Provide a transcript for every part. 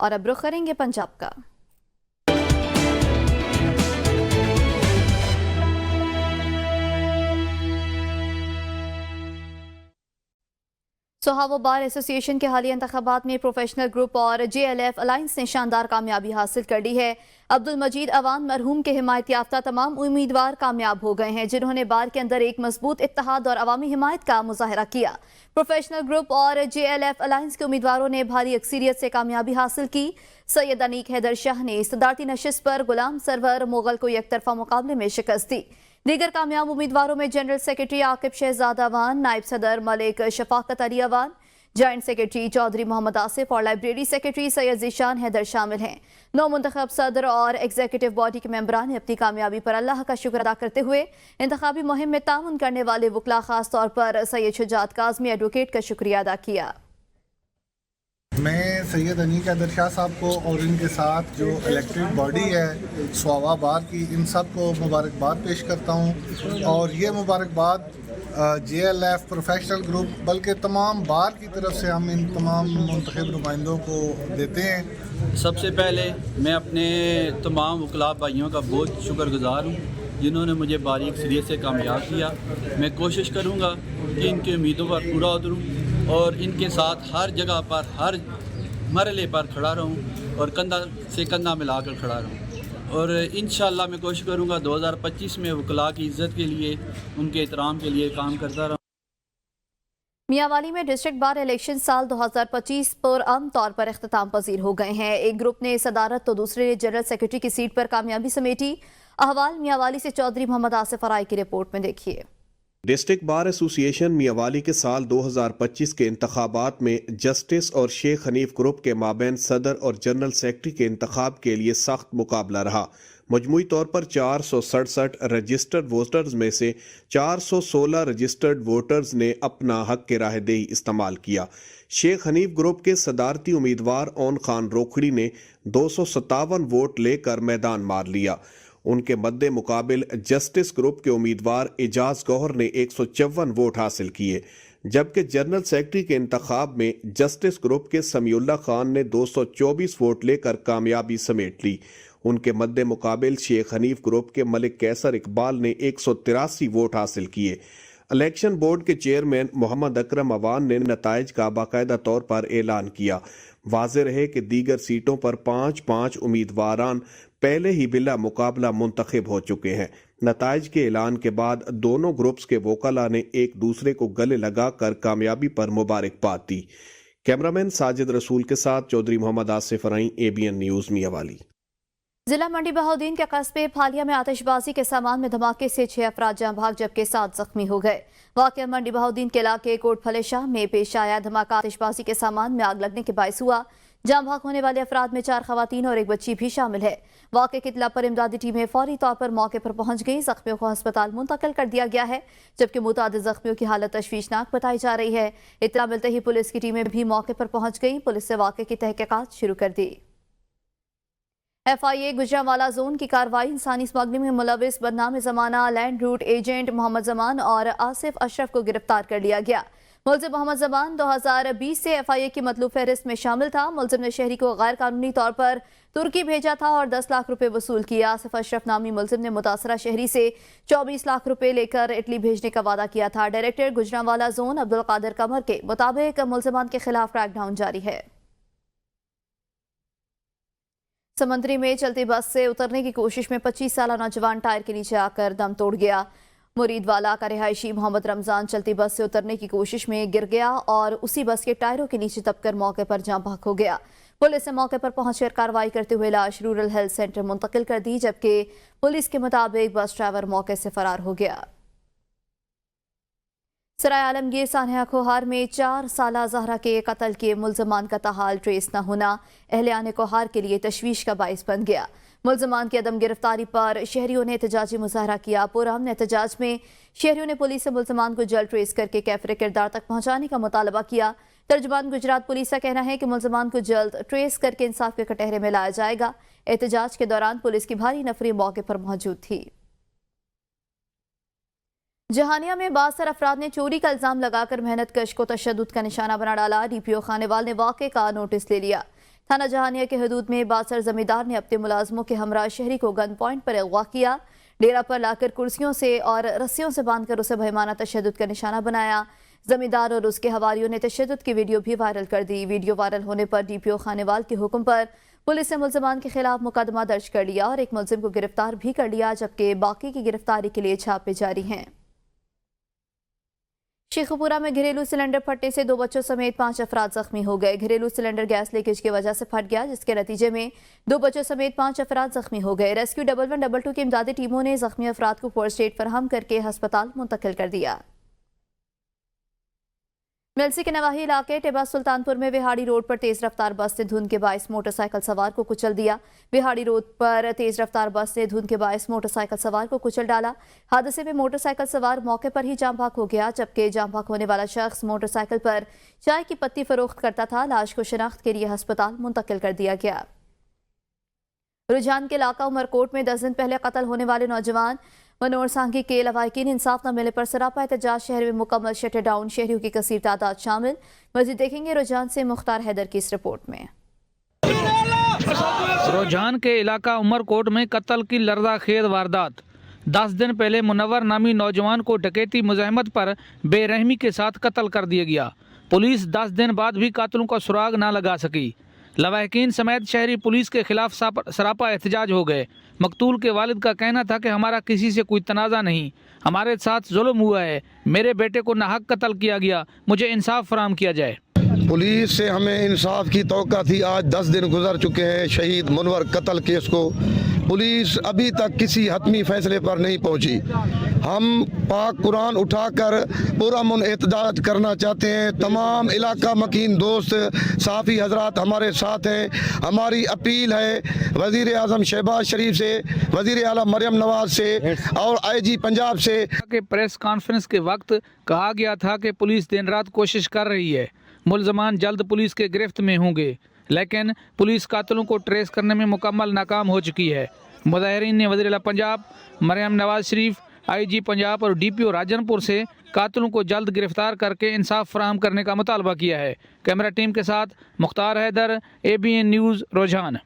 और अब रुख करेंगे पंजाब का। सोहावो बार एसोसिएशन के हालिया इंतखाबात में प्रोफेशनल ग्रुप और JLF अलायंस ने शानदार कामयाबी हासिल कर ली है। अब्दुल मजीद अवान मरहूम के हिमायत याफ्ता तमाम उम्मीदवार कामयाब हो गए हैं, जिन्होंने बार के अंदर एक मजबूत इत्तेहाद और अवामी हिमायत का मुजाहरा किया। प्रोफेशनल ग्रुप और JLF अलायंस के उम्मीदवारों ने भारी अक्सरियत से कामयाबी हासिल की। सैयद अनीक हैदर शाह ने सदारती नशिस्त पर गुलाम सरवर मुगल को एकतरफा मुकाबले में शिकस्त दी। दीगर कामयाब उम्मीदवारों में जनरल सेक्रेटरी आकिब शहजादा अवान, नायब सदर मलिक शफाकत अली अवान, जॉइंट सेक्रेटरी चौधरी मोहम्मद आसिफ और लाइब्रेरी सेक्रेटरी सैयद ज़ीशान हैदर शामिल हैं। नौ मुंतखब सदर और एग्जीक्यूटिव बॉडी के मेंबरान ने अपनी कामयाबी पर अल्लाह का शुक्र अदा करते हुए इंतखाबी मुहिम में ताउन करने वाले वकला खास तौर पर सैयद शुजात काज़मी एडवोकेट का शुक्रिया अदा किया। मैं सैयद अनीक हैदर शाह साहब को और इनके साथ जो इलेक्टेड बॉडी है स्वावा बार की, इन सब को मुबारकबाद पेश करता हूँ। और ये मुबारकबाद JLF प्रोफेशनल ग्रुप बल्कि तमाम बार की तरफ से हम इन तमाम मुंतखब नुमाइंदों को देते हैं। सबसे पहले मैं अपने तमाम वकला भाइयों का बहुत शुक्रगुजार हूँ, जिन्होंने मुझे बारी अक्सरियत से कामयाब किया। मैं कोशिश करूँगा कि इनकी उम्मीदों पर पूरा उतरूँ और इनके साथ हर जगह पर, हर मरहले पर खड़ा रहूं और कंधा से कंधा मिलाकर खड़ा रहूं। और इंशाअल्लाह मैं कोशिश करूंगा 2025 में वकला की इज़्ज़त के लिए, उनके एहतराम के लिए काम करता रहूं। मियांवाली में डिस्ट्रिक्ट बार इलेक्शन साल 2025 पर आम तौर पर इख्तिताम पजीर हो गए हैं। एक ग्रुप ने सदारत तो दूसरे ने जनरल सेक्रेटरी की सीट पर कामयाबी समेटी। अहवाल मियांवाली से चौधरी मोहम्मद आसिफ फराई की रिपोर्ट में देखिए। डिस्ट्रिक्ट बार एसोसिएशन मियांवाली के साल 2025 के इंतखाबात में जस्टिस और शेख हनीफ ग्रुप के माबैन सदर और जनरल सेक्रेटरी के इंतखाब के लिए सख्त मुकाबला रहा। मजमूई तौर पर 467 रजिस्टर्ड वोटर्स में से 416 रजिस्टर्ड वोटर्स ने अपना हक के राहदेही इस्तेमाल किया। शेख हनीफ ग्रुप के सदारती उम्मीदवार ओन खान रोखड़ी ने 257 वोट लेकर मैदान मार लिया। उनके मद्दे मुकाबिल जस्टिस ग्रुप के उम्मीदवार एजाज गौहर ने 154 वोट हासिल किए, जबकि जनरल सेक्रेटरी के इंतखाब में जस्टिस ग्रुप के समीउल्लाह खान ने 224 वोट लेकर कामयाबी समेट ली। उनके मद्दे मुकाबिल शेख हनीफ ग्रुप के मलिक कैसर इकबाल ने 183 वोट हासिल किए। इलेक्शन बोर्ड के चेयरमैन मोहम्मद अकरम अवान ने नताइज का बाकायदा तौर पर ऐलान किया। वाज़ेह रहे कि दीगर सीटों पर 5-5 उम्मीदवारान पहले ही बिला मुकाबला मुंतखब हो चुके हैं। नताइज के ऐलान के बाद दोनों ग्रुप्स के वोकला ने एक दूसरे को गले लगाकर कामयाबी पर मुबारकबाद दी। कैमरामैन साजिद रसूल के साथ चौधरी मोहम्मद आसिफ फराई, ABN न्यूज़ मियांवाली। जिला मंडी बहाउद्दीन के कस्बे फालिया में आतिशबाजी के सामान में धमाके से 6 अफराद जाँ भाग जबकि 7 जख्मी हो गए। वाक़या मंडी बहाउद्दीन के इलाके कोटफले शाह में पेश आया। धमाका आतिशबाजी के सामान में आग लगने के बायस हुआ। जाँ भाग होने वाले अफराद में 4 खवातीन और एक बच्ची भी शामिल है। वाक़े की इत्तला पर इमदादी टीमें फौरी तौर पर मौके पर पहुंच गई। जख्मियों को अस्पताल मुंतकिल कर दिया गया है, जबकि मुतादिद जख्मियों की हालत तशवीशनाक बताई जा रही है। इत्तला मिलते ही पुलिस की टीमें भी मौके पर पहुंच गई। पुलिस ने वाक़े की तहकीकात शुरू कर दी। FIA गुजरांवाला जोन की कार्रवाई इंसानी स्मगलिंग में मुलविस बदनाम ज़माना land route agent Mohammad Zaman और आसिफ अशरफ को गिरफ्तार कर लिया गया। मुलजिम मोहम्मद जमान 2020 से FIA की मतलूब फहरिस्त में शामिल था। मुलजिम ने शहरी को गैर कानूनी तौर पर तुर्की भेजा था और 10 लाख रुपए वसूल किया। आसिफ अशरफ नामी मुलजिम ने मुतासरा शहरी से 24 लाख रुपए लेकर इटली भेजने का वादा किया था। डायरेक्टर गुजरांवाला जोन अब्दुल कादिर कमर के मुताबिक मुलजिमान के खिलाफ क्रैकडाउन जारी है। समंदरी में चलती बस से उतरने की कोशिश में 25 साला नौजवान टायर के नीचे आकर दम तोड़ गया। मुरीदवाला का रिहायशी मोहम्मद रमजान चलती बस से उतरने की कोशिश में गिर गया और उसी बस के टायरों के नीचे दबकर मौके पर जाँ भाग हो गया। पुलिस ने मौके पर पहुंचकर कार्रवाई करते हुए लाश रूरल हेल्थ सेंटर मुंतकिल कर दी, जबकि पुलिस के मुताबिक बस ड्राइवर मौके से फरार हो गया। सराय आलमगीर सान्या कोहार में 4 साला जहरा के कत्ल के मुलजमान का ताहाल ट्रेस न होना अहलियान कोहार के लिए तशवीश का बाइस बन गया। मुलजमान की अदम गिरफ्तारी पर शहरियों ने एहतजाजी मुजाहरा किया। पुरअमन एहतजाज में शहरियों ने पुलिस से मुलजमान को जल्द ट्रेस करके कैफरे किरदार तक पहुंचाने का मुतालबा किया। तर्जुमान गुजरात पुलिस का कहना है कि मुलजमान को जल्द ट्रेस करके इंसाफ के कटहरे में लाया जाएगा। एहतजाज के दौरान पुलिस की भारी नफरी मौके पर मौजूद थी। जहानिया में बासर अफराद ने चोरी का इल्जाम लगाकर मेहनत कश को तशद्दुद का निशाना बना डाला। DPO खानेवाल ने वाक़े का नोटिस ले लिया। थाना जहानिया के हदूद में बासर जमींदार ने अपने मुलाजमों के हमरा शहरी को गन पॉइंट पर अगवा किया। डेरा पर लाकर कुर्सियों से और रस्सियों से बांधकर उसे भयमाना तशद्दुद का निशाना बनाया। जमींदार और उसके हवारियों ने तशद्दुद की वीडियो भी वायरल कर दी। वीडियो वायरल होने पर DPO खानेवाल के हुक्म पर पुलिस ने मुलजमान के खिलाफ मुकदमा दर्ज कर लिया और एक मुलजिम को गिरफ्तार भी कर लिया, जबकि बाकी की गिरफ्तारी के लिए छापे जारी हैं। शेखुपुरा में घरेलू सिलेंडर फटने से 2 बच्चों समेत 5 अफराद जख्मी हो गए। घरेलू सिलेंडर गैस लीकेज की वजह से फट गया, जिसके नतीजे में 2 बच्चों समेत 5 अफराद जख्मी हो गए। रेस्क्यू 1122 की इमदादी टीमों ने जख्मी अफराद को फर्स्ट एड फराहम करके अस्पताल मुंतकिल कर दिया। मेलसी के नवाही इलाके टिब्बा सुल्तानपुर में विहाड़ी रोड पर तेज रफ्तार बस ने धुंध के बायस मोटरसाइकिल सवार को कुचल दिया। विहाड़ी रोड पर तेज रफ्तार बस ने धुंध के बायस मोटरसाइकिल सवार को कुचल डाला। हादसे में मोटरसाइकिल सवार मौके पर ही जाम भाग हो गया, जबकि जाम भाग होने वाला शख्स मोटरसाइकिल पर चाय की पत्ती फरोख्त करता था। लाश को शिनाख्त के लिए अस्पताल मुंतकिल कर दिया गया। रुझान के इलाका उमरकोट में 10 दिन पहले कत्ल होने वाले नौजवान मनोहर सांघी के लवाहिकीन इंसाफ न मिलने पर सरापा एहतजाज। शहर में मुकम्मल शटर डाउन, शहरियों की कसीर तादाद शामिल। मजीद देखेंगे रुझान से मुख्तार हैदर की इस रिपोर्ट में। रुझान के इलाका उमरकोट में कत्ल की लर्ज़ाखेज़ वारदात। 10 दिन पहले मुनव्वर नामी नौजवान को डकैती मुज़ाहमत पर बेरहमी के साथ कत्ल कर दिया गया। पुलिस 10 दिन बाद भी कातिलों का सुराग ना लगा सकी। लवाहिकीन समेत शहरी पुलिस के खिलाफ सरापा एहतजाज हो गए। मकतूल के वालिद का कहना था कि हमारा किसी से कोई तनाज़ा नहीं, हमारे साथ जुल्म हुआ है, मेरे बेटे को नाहक कत्ल किया गया, मुझे इंसाफ फराहम किया जाए। पुलिस से हमें इंसाफ की तौक़ा थी। आज 10 दिन गुजर चुके हैं शहीद मुनव्वर कत्ल केस को। पुलिस अभी तक किसी हतमी फैसले पर नहीं पहुंची। हम पाक कुरान उठाकर पुरअमन एहतजाज करना चाहते हैं। तमाम इलाका मकीन दोस्त साफ़ी हजरात हमारे साथ हैं। हमारी अपील है वज़ीर आज़म शहबाज शरीफ से, वज़ीर आला मरियम नवाज से और IG पंजाब से। प्रेस कॉन्फ्रेंस के वक्त कहा गया था कि पुलिस दिन रात कोशिश कर रही है, मुलजमान जल्द पुलिस के गिरफ्त में होंगे, लेकिन पुलिस कातिलों को ट्रेस करने में मुकम्मल नाकाम हो चुकी है। मुजाहिरीन ने वज़ीर आला पंजाब मरियम नवाज शरीफ, IG पंजाब और DPO राजनपुर से कातिलों को जल्द गिरफ्तार करके इंसाफ फराहम करने का मुतालबा किया है। कैमरा टीम के साथ मुख्तार हैदर, ABN न्यूज़, रुझान।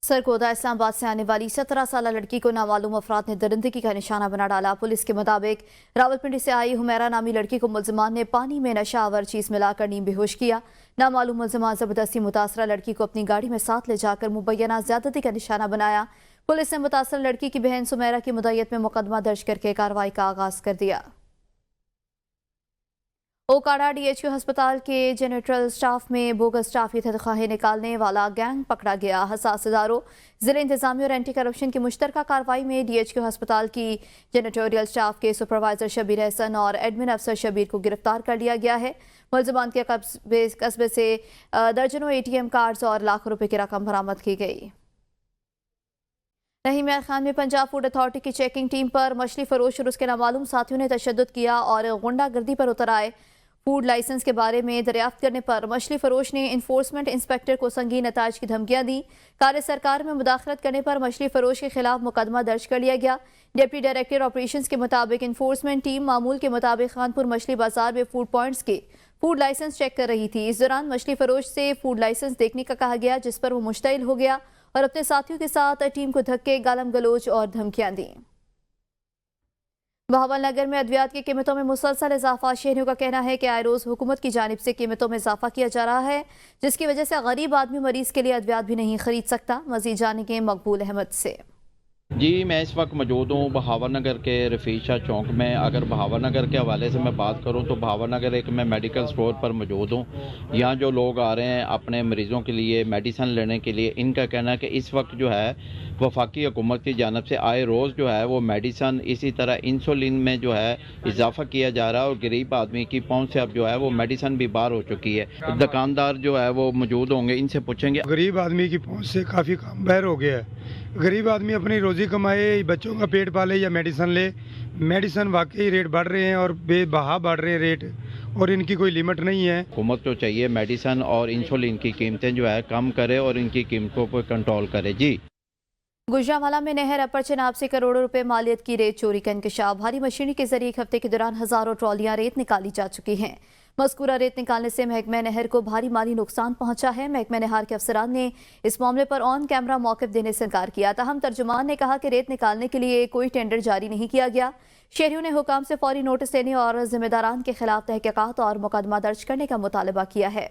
सरगोदा इस्लामाबाद से आने वाली 17 साल लड़की को नामालूम अफराद ने दरिंदगी का निशाना बना डाला। पुलिस के मुताबिक रावलपिंडी से आई हुमैरा नामी लड़की को मुलजमान ने पानी में नशा आवर चीज मिलाकर नीम बेहोश किया। नामालूम मुलजमान जबरदस्ती मुतासरा लड़की को अपनी गाड़ी में साथ ले जाकर मुबैना ज्यादती का निशाना बनाया। पुलिस ने मुतासरा लड़की की बहन सुमैरा की मुद्दत में मुकदमा दर्ज करके कार्रवाई का आगाज कर दिया। ओकाड़ा DHQ अस्पताल के जेनेटल स्टाफ में बोगस स्टाफ की तनख्वाहें निकालने वाला गैंग पकड़ा गया। हसास इदारों, जिला इंतजामी और एंटी करप्शन की मुश्तरका कार्रवाई में DHQ अस्पताल की जेनेटोरियल स्टाफ के सुपरवाइजर शबीर एहसन और एडमिन अफसर शबीर को गिरफ्तार कर लिया गया है। मुलजमान के कस्बे से दर्जनों ATM कार्ड्स और लाखों रुपए की रकम बरामद की गई। नहीम यार खान में पंजाब फूड अथॉरिटी की चेकिंग टीम पर मछली फरोश और उसके नामालूम साथियों ने तशद्दुद किया और गुंडागर्दी पर उतर आए। फूड लाइसेंस के बारे में दरियाफ्त करने पर मछली फरोश ने इन्फोर्समेंट इंस्पेक्टर को संगीन नताज की धमकियां दी। कार्य सरकार में मुदाखलत करने पर मछली फरोश के खिलाफ मुकदमा दर्ज कर लिया गया। डिप्टी डायरेक्टर ऑपरेशंस के मुताबिक इन्फोर्समेंट टीम मामूल के मुताबिक खानपुर मछली बाजार में फूड पॉइंट्स के फूड लाइसेंस चेक कर रही थी। इस दौरान मछली फरोश से फूड लाइसेंस देखने का कहा गया, जिस पर वो मुश्तइल हो गया और अपने साथियों के साथ टीम को धक्के, गालम गलोच और धमकियां दी। बहावल नगर में अद्वियात की कीमतों में मुसलसल इजाफा। शहरियों का कहना है कि आए रोज हुकूमत की जानिब से कीमतों में इजाफा किया जा रहा है, जिसकी वजह से गरीब आदमी मरीज के लिए अद्वियात भी नहीं खरीद सकता। मजीद जानेंगे मकबूल अहमद से। जी, मैं इस वक्त मौजूद हूँ बहावर नगर के रफ़ीक शाह चौक में। अगर बहावर नगर के हवाले से मैं बात करूँ तो बहावर नगर एक मैं मेडिकल स्टोर पर मौजूद हूँ। यहाँ जो लोग आ रहे हैं अपने मरीज़ों के लिए मेडिसिन लेने के लिए, इनका कहना है कि इस वक्त जो है वफाकी हुकूमत की जानिब से आए रोज़ जो है वो मेडिसन, इसी तरह इंसुलिन में जो है इजाफा किया जा रहा है और गरीब आदमी की पहुँच से अब जो है वो मेडिसन भी बाहर हो चुकी है। दुकानदार जो है वो मौजूद होंगे, इनसे पूछेंगे। गरीब आदमी की पहुँच से काफ़ी काम बाहर हो गया है। गरीब आदमी अपनी रोज़ी कमाए, बच्चों का पेट पाले या मेडिसन ले। मेडिसन वाकई रेट बढ़ रहे हैं और बेबहा बढ़ रहे हैं रेट, और इनकी कोई लिमिट नहीं है। हुकूमत को चाहिए मेडिसन और इंसुलिन की कीमतें जो है कम करे और इनकी कीमतों पर कंट्रोल करे। जी, गुजरांवाला में नहर अपर चनाब से करोड़ों रुपए मालियत की रेत चोरी का इंकशाफ। भारी मशीनरी के जरिए एक हफ्ते के दौरान हजारों ट्रॉलियां रेत निकाली जा चुकी हैं। मज़कूरा रेत निकालने से महकमा नहर को भारी माली नुकसान पहुंचा है। महकमा नहर के अफसरान ने इस मामले पर ऑन कैमरा मौक़िफ़ देने से इनकार किया। ताहम तर्जुमान ने कहा कि रेत निकालने के लिए कोई टेंडर जारी नहीं किया गया। शहरियों ने हुकाम से फौरी नोटिस देने और जिम्मेदारान के खिलाफ तहक़ीक़ात और मुकदमा दर्ज करने का मुतालबा किया है।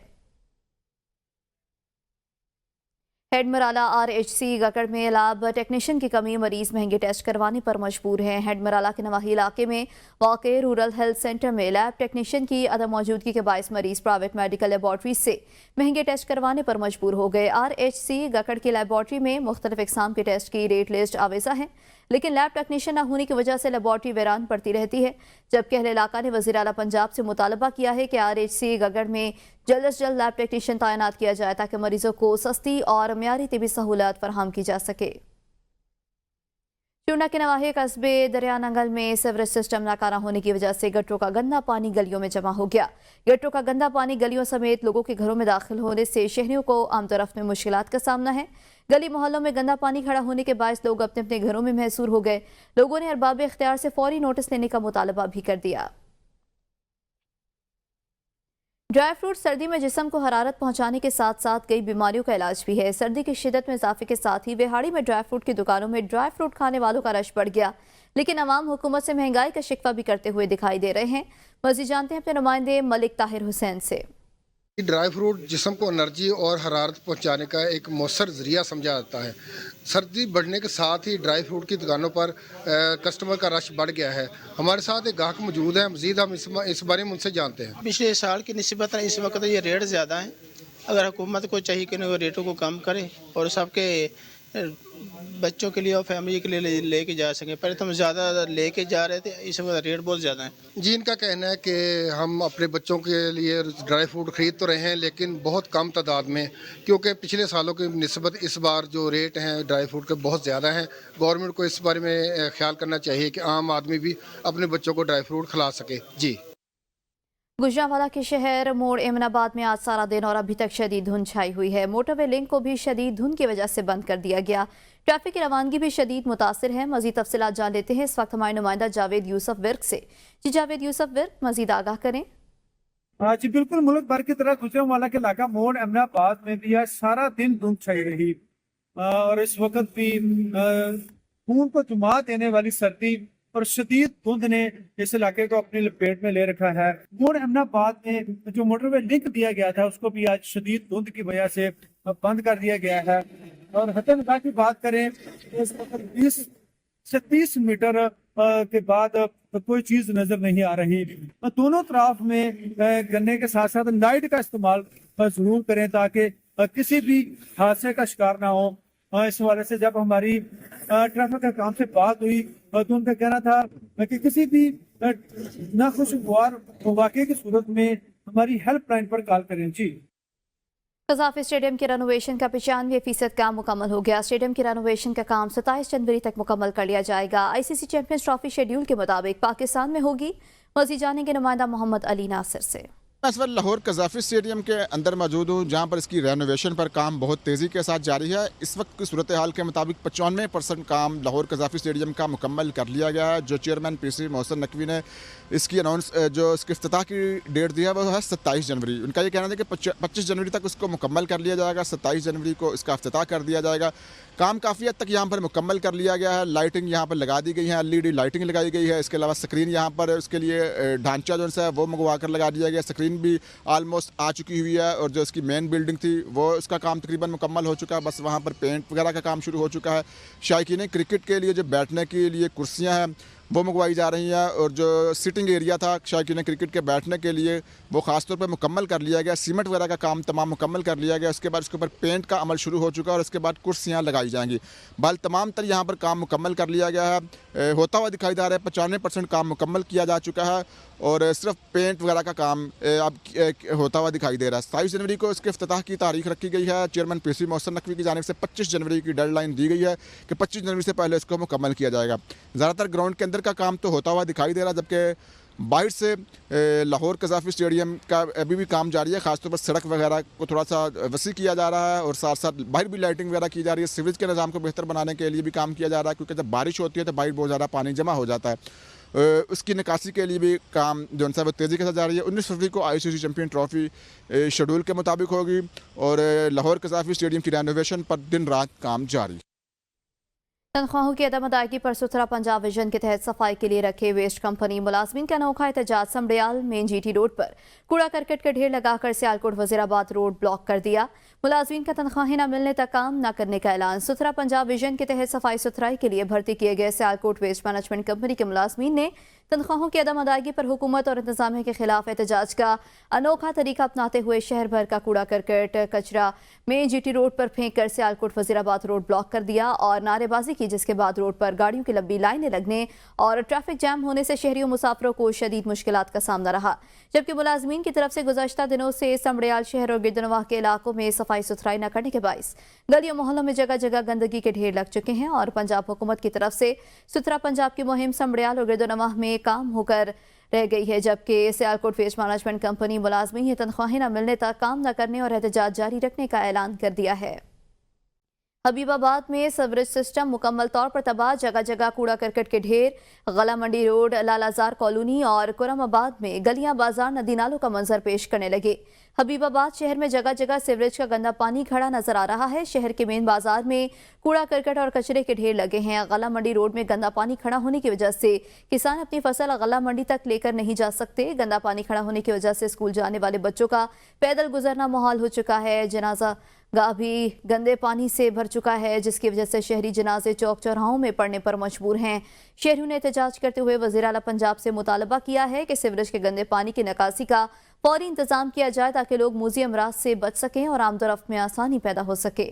हेडमराला RHC गकड़ में लैब टेक्नीशियन की कमी, मरीज महंगे टेस्ट करवाने पर मजबूर हैं। हेडमराला के नवाही इलाके में वाक़े रूरल हेल्थ सेंटर में लैब टेक्नीशियन की अदम मौजूदगी के बायस मरीज प्राइवेट मेडिकल लेबॉर्ट्री से महंगे टेस्ट करवाने पर मजबूर हो गए। RHC गकड़ की लेबॉर्ट्री में मुख्तलिफ इक़साम के टेस्ट की रेट लिस्ट आवेज़ा है, लेकिन लैब टेक्नीशियन न होने की वजह से लेबॉर्ट्री वीरान पड़ती रहती है। जबकि अहले इलाका ने वज़ीर आला पंजाब से मुतालबा किया है कि RHC गगड़ में जल्द अज जल्द लैब टेक्नीशियन तैनात किया जाए ताकि मरीजों को सस्ती और मियारी तिबी सहूलत फराहम की जा सके। चूना के नवाही कस्बे दरिया नंगल में सीवरेज सिस्टम नाकारा होने की वजह से गटरों का गंदा पानी गलियों में जमा हो गया। गटरों का गंदा पानी गलियों समेत लोगों के घरों में दाखिल होने से शहरियों को आमतरफ में मुश्किलात का सामना है। गली मोहल्लों में गंदा पानी खड़ा होने के बायस लोग अपने अपने घरों में महसूर हो गए। लोगों ने अरबाब इख्तियार से फौरी नोटिस लेने का मुतालबा भी कर दिया। ड्राई फ्रूट सर्दी में जिस्म को हरारत पहुंचाने के साथ साथ कई बीमारियों का इलाज भी है। सर्दी की शिद्दत में इजाफे के साथ ही विहाड़ी में ड्राई फ्रूट की दुकानों में ड्राई फ्रूट खाने वालों का रश बढ़ गया, लेकिन अवाम हुकूमत से महंगाई का शिकवा भी करते हुए दिखाई दे रहे हैं। मज़ीद जानते हैं अपने नुमाइंदे मलिक ताहिर हुसैन से। ड्राई फ्रूट जिस्म को एनर्जी और हरारत पहुंचाने का एक मौसर ज़रिया समझा जाता है। सर्दी बढ़ने के साथ ही ड्राई फ्रूट की दुकानों पर कस्टमर का रश बढ़ गया है। हमारे साथ एक ग्राहक मौजूद है, मज़ीद हम इस बारे में उनसे जानते हैं। पिछले साल की निस्बत इस वक्त ये रेट ज़्यादा है। अगर हुकूमत को चाहिए कि वो रेटों को कम करे और सबके बच्चों के लिए और फैमिली के लिए लेके जा सकें। पहले तो हम ज़्यादा लेके जा रहे थे, इस वक्त रेट बहुत ज़्यादा है। जी, इनका कहना है कि हम अपने बच्चों के लिए ड्राई फ्रूट ख़रीद तो रहे हैं, लेकिन बहुत कम तादाद में, क्योंकि पिछले सालों की निस्बत इस बार जो रेट हैं ड्राई फ्रूट के बहुत ज़्यादा हैं। गवर्नमेंट को इस बारे में ख्याल करना चाहिए कि आम आदमी भी अपने बच्चों को ड्राई फ्रूट खिला सके। जी। गुजरांवाला के शहर मोड़ एमनाबाद में आज सारा दिन और अभी तक शदीद धुंध छाई हुई है। मोटरवे लिंक को भी शदीद धुंध की वजह से बंद कर दिया गया। ट्रैफिक की रवानगी भी शदीद मुतासिर है। मजीद तफसीलात जान लेते हैं इस वक्त हमारे नुमाइंदा जावेद यूसुफ विर्क से। जी जावेद यूसुफ विर्क, मजीद आगाह करें। जी बिल्कुल, मुल्क भर की तरह गुजरांवाला के इलाका मोड़ एमनाबाद में भी आज सारा दिन धुंध छाई रही और इस वक्त भी खून को जुमा देने वाली सर्दी और शदीद धुंध ने इस इलाके को अपनी लपेट में ले रखा है। मोड़ एमनाबाद में जो मोटरवे लिंक दिया गया था उसको भी आज शदीद धुंध की वजह से बंद कर दिया गया है। और हतनगा की बात करें तो इस वक्त 20 से 30 मीटर के बाद कोई चीज नजर नहीं आ रही। दोनों तरफ में गन्ने के साथ साथ लाइट का इस्तेमाल जरूर करें ताकि किसी भी हादसे का शिकार ना हो। इस हवाले से जब हमारी ट्रैफिक का काम से बात हुई तो उनका कहना था कि किसी भी नाखुशगवार वाक़े की सूरत में हमारी हेल्पलाइन पर कॉल करें। जी, कज़ाफी स्टेडियम के रेनोवेशन का 95% काम मुकम्मल हो गया। स्टेडियम के रेनोवेशन का काम 27 जनवरी तक मुकम्मल कर लिया जाएगा। ICC चैंपियंस ट्रॉफी शेड्यूल के मुताबिक पाकिस्तान में होगी। मज़ीद जानेंगे नुमाइंदा मोहम्मद अली नासिर से। इस वक्त लाहौर कज़ाफी स्टेडियम के अंदर मौजूद हूँ, जहाँ पर इसकी रेनोवेशन पर काम बहुत तेज़ी के साथ जारी है। इस वक्त की सूरत हाल के मुताबिक 95% काम लाहौर कज़ाफी स्टेडियम का मुकम्मल कर लिया गया है। जो चेयरमैन PC मोहसिन नकवी ने इसकी जो इसके इफ्तिताह की डेट दी है वो है 27 जनवरी। उनका ये कहना है कि 25 जनवरी तक उसको मुकम्मल कर लिया जाएगा, 27 जनवरी को इसका इफ्तिताह कर दिया जाएगा। काम काफ़ी हद तक यहाँ पर मुकम्मल कर लिया गया है। लाइटिंग यहाँ पर लगा दी गई है, LED लाइटिंग लगाई गई है। इसके अलावा स्क्रीन यहाँ पर उसके लिए ढांचा जो है वो मंगवा कर लगा दिया गया। स्क्रीन भी ऑलमोस्ट आ चुकी हुई है और जो इसकी मेन बिल्डिंग थी वो उसका काम तकरीबन मुकम्मल हो चुका है। बस वहाँ पर पेंट वगैरह का काम शुरू हो चुका है। शायकीन क्रिकेट के लिए जो बैठने के लिए कुर्सियाँ हैं वो मंगवाई जा रही हैं और जो सिटिंग एरिया था शायकीन क्रिकेट के बैठने के लिए वो ख़ास तौर पर मुकम्मल कर लिया गया। सीमेंट वगैरह का काम तमाम मुकम्मल कर लिया गया। उसके बाद उसके ऊपर पेंट का अमल शुरू हो चुका है और उसके बाद कुर्सियाँ लगाई जाएंगी। बल तमाम तर यहाँ पर काम मुकम्मल कर लिया गया है, होता हुआ दिखाई दे रहा है। 95% काम मुकम्मल किया जा चुका है और सिर्फ पेंट वगैरह का काम अब होता हुआ दिखाई दे रहा है। 27 जनवरी को इसके इफ्तिताह की तारीख रखी गई है। चेयरमैन PC मोहसिन नकवी की जानिब से 25 जनवरी की डेडलाइन दी गई है कि 25 जनवरी से पहले इसको मुकम्मल किया जाएगा। ज़्यादातर ग्राउंड के अंदर का काम तो होता हुआ दिखाई दे रहा है, जबकि बाहर से लाहौर कज़ाफी स्टेडियम का अभी भी काम जारी है। खासतौर पर सड़क वगैरह को थोड़ा सा वसी किया जा रहा है और साथ साथ बाहर भी लाइटिंग वगैरह की जा रही है। सीवरेज के निज़ाम को बेहतर बनाने के लिए भी काम किया जा रहा है, क्योंकि जब बारिश होती है तो बाहर बहुत ज़्यादा पानी जमा हो जाता है اس کی نکاسی کے لیے بھی کام جو ہے وہ تیزی کے ساتھ جاری ہے. 19 فروری کو ICC چیمپئن ٹرافی شیڈول کے مطابق ہوگی اور لاہور قذافی اسٹیڈیم کی رینوویشن پر دن رات کام جاری. تنخواہوں کی عدم ادائیگی پر ستھرا پنجاب ویژن کے تحت صفائی کے لیے رکھے ویسٹ کمپنی ملازمین کا انوکھا احتجاج. سمڑیال مین GT روڈ پر کوڑا کرکٹ کا ڈھیر لگا کر سیالکوٹ وزیرآباد روڈ بلاک کر دیا. ملازمین کا تنخواہیں نہ ملنے تک کام نہ کرنے کا اعلان. ستھرا پنجاب ویژن کے تحت صفائی ستھرائی کے لیے بھرتی کیے گئے سیالکوٹ ویسٹ مینجمنٹ کمپنی کے ملازمین نے تنخواہوں کی عدم ادائیگی پر حکومت اور انتظامیہ کے خلاف احتجاج کا انوکھا طریقہ اپناتے ہوئے شہر بھر کا کوڑا کرکٹ کچرا مین GT روڈ پر پھینک کر سیالکوٹ وزیرآباد روڈ بلاک کر دیا اور نعرے بازی کی، جس کے بعد روڈ پر گاڑیوں کی لمبی لائنیں لگنے اور ٹریفک جام ہونے سے شہریوں مسافروں کو شدید مشکلات کا سامنا رہا. جبکہ ملازمین کی طرف سے گزشتہ دنوں سے سمڑیال شہر اور گردنواح کے علاقوں میں صفائی ستھرائی نہ کرنے کے باعث گلیوں محلوں میں جگہ جگہ گندگی کے ڈھیر لگ چکے ہیں اور پنجاب حکومت کی طرف سے ستھرا پنجاب کی مہم سمڑیال اور گردنواح میں کام ہو کر رہ گئی ہے. جبکہ سیالکوٹ ویسٹ مینجمنٹ کمپنی ملازمین یہ تنخواہیں نہ ملنے تک کام نہ کرنے اور احتجاج جاری رکھنے کا اعلان کر دیا ہے. حبیب آباد میں سیوریج سسٹم مکمل طور پر تباہ، جگہ جگہ کوڑا کرکٹ کے ڈھیر. غلہ منڈی روڈ، لالازار کالونی اور کرم آباد میں گلیاں بازار ندی نالوں کا منظر پیش کرنے لگے. حبیب آباد شہر میں جگہ جگہ سیوریج کا گندا پانی کھڑا نظر آ رہا ہے. شہر کے مین بازار میں کوڑا کرکٹ اور کچرے کے ڈھیر لگے ہیں. غلہ منڈی روڈ میں گندا پانی کھڑا ہونے کی وجہ سے کسان اپنی فصل غلہ منڈی تک لے کر نہیں جا سکتے. گندا پانی کھڑا ہونے کی وجہ سے اسکول جانے والے بچوں کا پیدل گزرنا محال ہو چکا ہے. جنازہ گاہ بھی گندے پانی سے بھر چکا ہے، جس کی وجہ سے شہری جنازے چوک چوراہوں میں پڑنے پر مجبور ہیں. شہریوں نے احتجاج کرتے ہوئے وزیر اعلیٰ پنجاب سے مطالبہ کیا ہے کہ سیوریج کے گندے پانی کی نکاسی کا فوری انتظام کیا جائے تاکہ لوگ موذی امراض سے بچ سکیں اور آمد و رفت میں آسانی پیدا ہو سکے.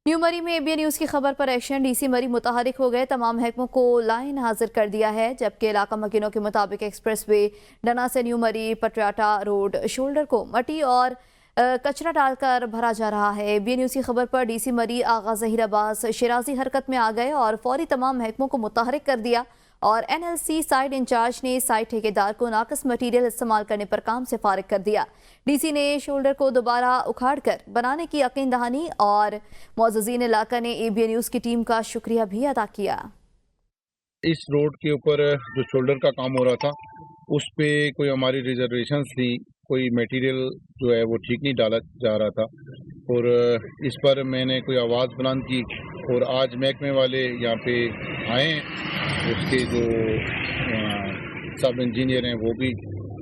نیو مری میں ABN نیوز کی خبر پر ایکشن. DC مری متحرک ہو گئے، تمام محکموں کو لائن حاضر کر دیا ہے. جبکہ علاقہ مکینوں کے مطابق ایکسپریس وے ڈنا سے نیو مری پٹراٹا روڈ شولڈر کو مٹی اور کچرا ڈال کر بھرا جا رہا ہے. ABN نیوز کی خبر پر DC مری آغا ظہیر عباس شیرازی حرکت میں آ گئے اور فوری تمام محکموں کو متحرک کر دیا اور NLC سائٹ انچارج نے سائٹ ٹھیکیدار کو ناقص مٹیریل استعمال کرنے پر کام سے فارغ کر دیا. DC نے شولڈر کو دوبارہ اکھاڑ کر بنانے کی یقین دہانی اور معززین علاقہ نے ABN نیوز کی ٹیم کا شکریہ بھی ادا کیا. اس روڈ کے اوپر جو شولڈر کا کام ہو رہا تھا اس پہ کوئی ہماری ریزرویشنز تھی، کوئی میٹیریل جو ہے وہ ٹھیک نہیں ڈالا جا رہا تھا اور اس پر میں نے کوئی آواز بلند کی اور آج محکمے والے یہاں پہ آئے ہیں. اس کے جو سب انجینئر ہیں وہ بھی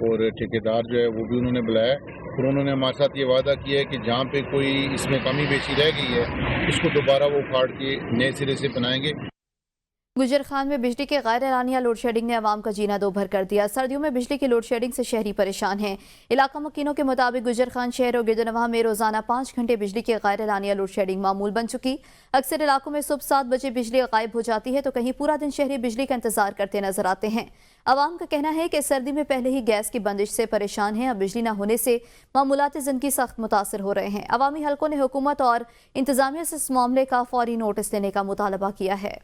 اور ٹھیکیدار جو ہے وہ بھی انہوں نے بلایا اور انہوں نے ہمارے ساتھ یہ وعدہ کیا ہے کہ جہاں پہ کوئی اس میں کمی بیشی رہ گئی ہے اس کو دوبارہ وہ اکھاڑ کے نئے سرے سے بنائیں گے. گجر خان میں بجلی کے غیر اعلانیہ لوڈ شیڈنگ نے عوام کا جینا دوبھر کر دیا. سردیوں میں بجلی کی لوڈ شیڈنگ سے شہری پریشان ہیں. علاقہ مکینوں کے مطابق گجر خان شہر اور گردنواح میں روزانہ 5 گھنٹے بجلی کی غیر اعلانیہ لوڈ شیڈنگ معمول بن چکی. اکثر علاقوں میں صبح 7 بجے بجلی غائب ہو جاتی ہے تو کہیں پورا دن شہری بجلی کا انتظار کرتے نظر آتے ہیں. عوام کا کہنا ہے کہ سردی میں پہلے ہی گیس کی بندش سے پریشان ہیں. اب بجلی نہ ہونے سے معمولات زندگی سخت متاثر ہو رہے ہیں. عوامی حلقوں نے حکومت اور انتظامیہ سے اس معاملے کا فوری نوٹس لینے کا مطالبہ کیا ہے.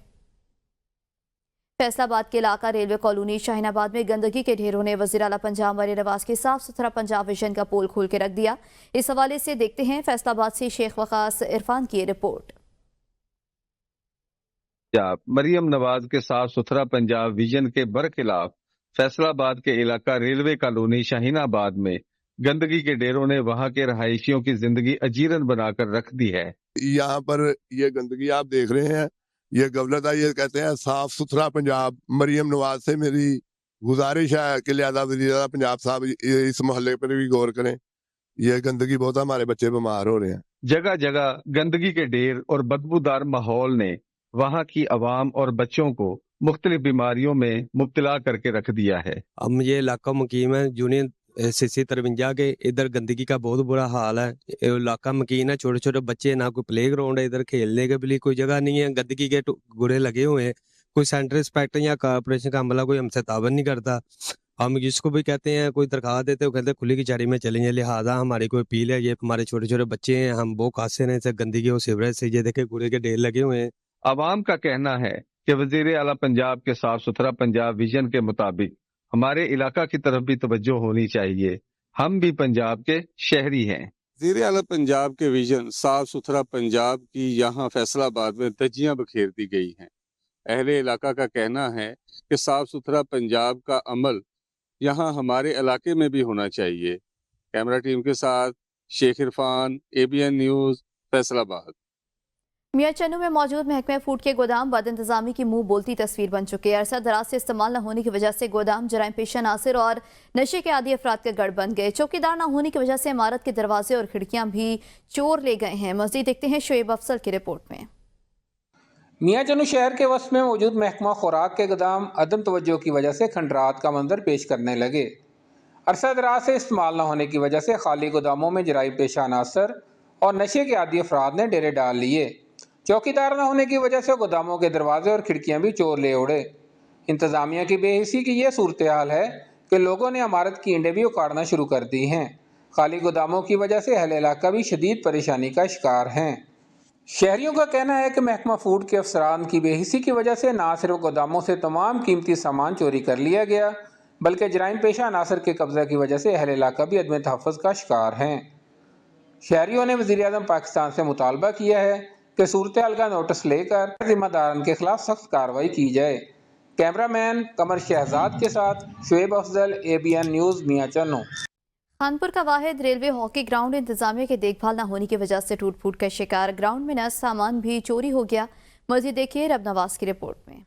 فیصل آباد کے علاقہ ریلوے کالونی شاہین آباد میں گندگی کے ڈھیروں نے وزیر اعلیٰ پنجاب مریم نواز کے صاف ستھرا پنجاب ویژن کا پول کھول کے رکھ دیا. اس حوالے سے دیکھتے ہیں فیصل آباد سے شیخ وقاص عرفان کی رپورٹ. مریم نواز کے صاف ستھرا پنجاب ویژن کے برخلاف فیصل آباد کے علاقہ ریلوے کالونی شاہین آباد میں گندگی کے ڈھیروں نے وہاں کے رہائشیوں کی زندگی اجیرن بنا کر رکھ دی ہے. یہاں پر یہ گندگی آپ دیکھ رہے ہیں، یہ غفلت ہے. یہ کہتے ہیں صاف ستھرا پنجاب. مریم نواز سے میری گزارش ہے کہ لہٰذا وزیر اعلیٰ پنجاب صاحب اس محلے پر بھی غور کریں. یہ گندگی بہت، ہمارے بچے بیمار ہو رہے ہیں. جگہ جگہ گندگی کے ڈھیر اور بدبودار ماحول نے وہاں کی عوام اور بچوں کو مختلف بیماریوں میں مبتلا کر کے رکھ دیا ہے. ہم یہ علاقہ مقیم ہے یونین CC 53 کے. ادھر گندگی کا بہت برا حال ہے. علاقہ مکین ہے، چھوٹے چھوٹے بچے، نہ کوئی پلے گراؤنڈ ہے، ادھر کھیلنے کے بھی کوئی جگہ نہیں ہے. گندگی کے گڑے لگے ہوئے ہیں. کوئی سینٹر انسپیکٹر یا کارپوریشن کا عملہ کوئی ہم سے تعاون نہیں کرتا. ہم جس کو بھی کہتے ہیں کوئی درخواست دیتے وہ کہتے ہیں کھلی کچہری میں چلیں گے. لہٰذا ہماری کوئی اپیل ہے، یہ ہمارے چھوٹے چھوٹے بچے ہیں، ہم وہ قاصر ہیں گندگی اور سیوریج سے. یہ دیکھیں گڑے کے ڈھیر لگے ہوئے ہیں. عوام کا کہنا ہے کہ وزیر اعلیٰ پنجاب کے صاف ستھرا پنجاب ویژن کے مطابق ہمارے علاقہ کی طرف بھی توجہ ہونی چاہیے. ہم بھی پنجاب کے شہری ہیں. وزیر اعلیٰ پنجاب کے ویژن صاف ستھرا پنجاب کی یہاں فیصل آباد میں دھجیاں بکھیر دی گئی ہیں. अहले इलाका का कहना है कि साफ सुथरा पंजाब का अमल यहाँ हमारे इलाके में भी होना चाहिए। कैमरा टीम के साथ शेख इरफान, ABN न्यूज़, फैसलाबाद। मियां चन्नू में मौजूद महकमे फूड के गोदाम बद इंतजामी की मुंह बोलती तस्वीर बन चुके हैं। अरसा दराज से इस्तेमाल न होने की वजह से गोदाम जराइम पेशा नासिर और नशे के आदी अफराद का गढ़ बन गए। चौकीदार न होने की वजह से इमारत के दरवाजे और खिड़कियां भी चोर ले गए हैं। मज़ीद देखते हैं शुएब अफसल की रिपोर्ट में। मियां चन्नू शहर के वस्त में मौजूद महकमा खुराक के गोदाम अदम तवज्जो की वजह से खंडरात का मंजर पेश करने लगे। अरसा दराज से इस्तेमाल न होने की वजह से खाली गोदामों में जराइम पेशा अनासर और नशे के आदी अफराद ने डेरे डाल लिए। चौकीदार न होने की वजह से गोदामों के दरवाजे और खिड़कियां भी चोर ले उड़े। इंतजामिया की बेहिसी की यह सूरत हाल है कि लोगों ने इमारत की ईंटें भी उखाड़ना शुरू कर दी हैं। खाली गोदामों की वजह से अहले इलाका भी शदीद परेशानी का शिकार हैं। शहरियों का कहना है कि महकमा फूड के अफसरान की बेहिसी की वजह से ना सिर्फ गोदामों से तमाम कीमती सामान चोरी कर लिया गया, बल्कि जराइम पेशा अनासर के कब्जा की वजह से अहले इलाका भी अदम तहफ़्फ़ुज़ का शिकार हैं। शहरियों ने वज़ीर-ए-आज़म पाकिस्तान से मुतालबा किया है कि सूरत हाल का नोटिस लेकर जिम्मेदारान के खिलाफ सख्त कार्रवाई की जाए। कैमरामैन कमर शहजाद के साथ शुएब अफजल, ABN न्यूज़, मियां चन्नू। खानपुर का वाहिद रेलवे हॉकी ग्राउंड इंतजामिया के देखभाल न होने की वजह से टूट फूट का शिकार। ग्राउंड में न सामान भी चोरी हो गया। मज़ीद देखिए रब नवाज की रिपोर्ट में।